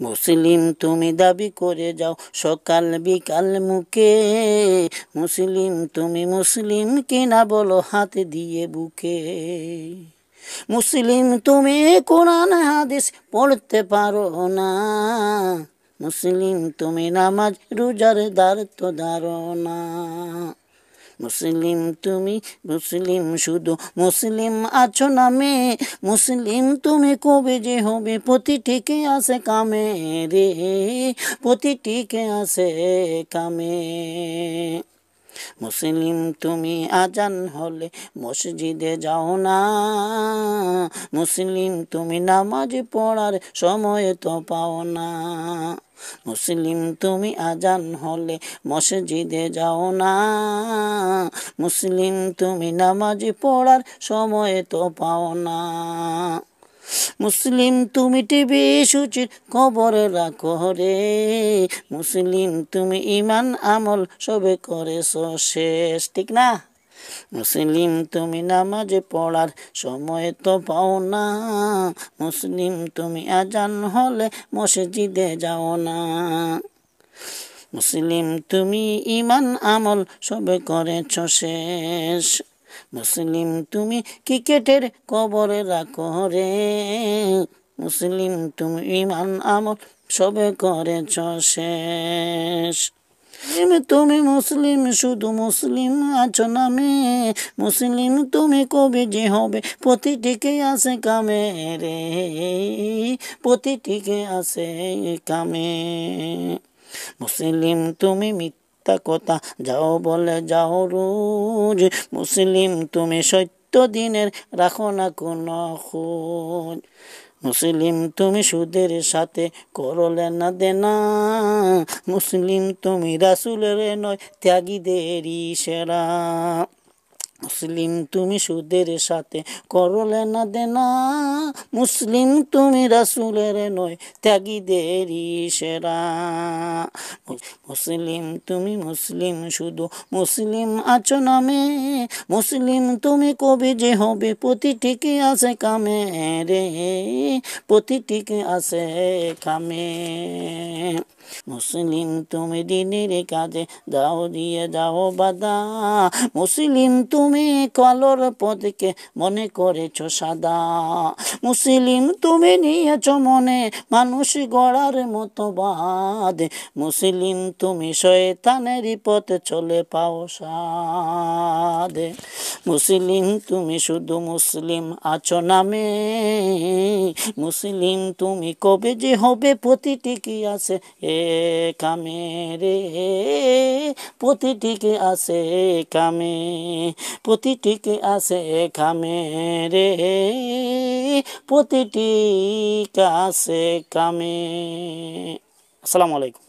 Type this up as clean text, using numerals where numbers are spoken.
মুসলিম তুমি দাবি করে যাও সকাল বিকাল মুখে, মুসলিম তুমি মুসলিম কিনা বলো হাত দিয়ে বুকে। মুসলিম তুমি কোরআন হাদিস পড়তে পারো না, মুসলিম তুমি নামাজ রোজার দ্বার তো ধারো না। মুসলিম তুমি মুসলিম শুধু মুসলিম আছো নামে, মুসলিম তুমি কবে যে হবে প্রতিটিকে আছে কামে রে, প্রতিটিকে আছে কামে। মুসলিম তুমি আজান হলে মসজিদে যাও না, মুসলিম তুমি নামাজ পড়ার সময় তো পাও না। মুসলিম তুমি আজান হলে মসজিদে যাও না, মুসলিম তুমি নামাজ পড়ার সময় তো পাও না। মুসলিম তুমি টিভি সূচির খবর রাখো রে, মুসলিম তুমি ইমান আমল সবে করেছো শেষ, ঠিক না? মুসলিম তুমি নামাজ পড়ার সময় তো পাও না, মুসলিম তুমি আজান হলে মসজিদে যাও না। মুসলিম তুমি ইমান আমল সবে করেছো শেষ, মুসলিম তুমি ক্রিকেটের খবর রাখো রে, মুসলিম তুমি ইমান আমল সবে করেছ শেষ। তুমি মুসলিম শুধু মুসলিম আছো নামে, মুসলিম তুমি কবে যে হবে প্রতিটিকে আছে কামে রে, প্রতিটিকে আছে কামে। মুসলিম তুমি মিথ্যা কথা যাও বলে যাও রোজ, মুসলিম তুমি সত্য দিনের রাখো না কোনো খোঁজ। মুসলিম তুমি সুদের সাথে করো লেনা দেনা, মুসলিম তুমি রাসূলের নয় ত্যাগীদেরই সেরা। মুসলিম তুমি সুদের সাথে করো লেনা দেনা, মুসলিম তুমি রাসূলের নয় ত্যাগীদেরই সেরা। মুসলিম তুমি মুসলিম শুধু মুসলিম আছো নামে, মুসলিম তুমি কবে যে হবে প্রতিটিকে আছে কামে রে, প্রতিটিকে আছে কামে। মুসলিম তুমি দিনের কাজে দাও দিয়ে যাও বাধা, মুসলিম তুমি কালোর পথকে মনে করেছ সাদা, মুসলিম তুমি নিয়েছ মনে মানুষ গড়ার মতো বাদ, মুসলিম তুমি শয়তানেরই পথে চলে পাও সাদ। মুসলিম তুমি শুধু মুসলিম আছো নামে, মুসলিম তুমি কবে যে হবে প্রতিটিকে আছে কামে রে, প্রতিটিকে আছে কামে, প্রতিটিকে আছে কামে রে, প্রতিটিকে আছে কামে। আসসালামু আলাইকুম।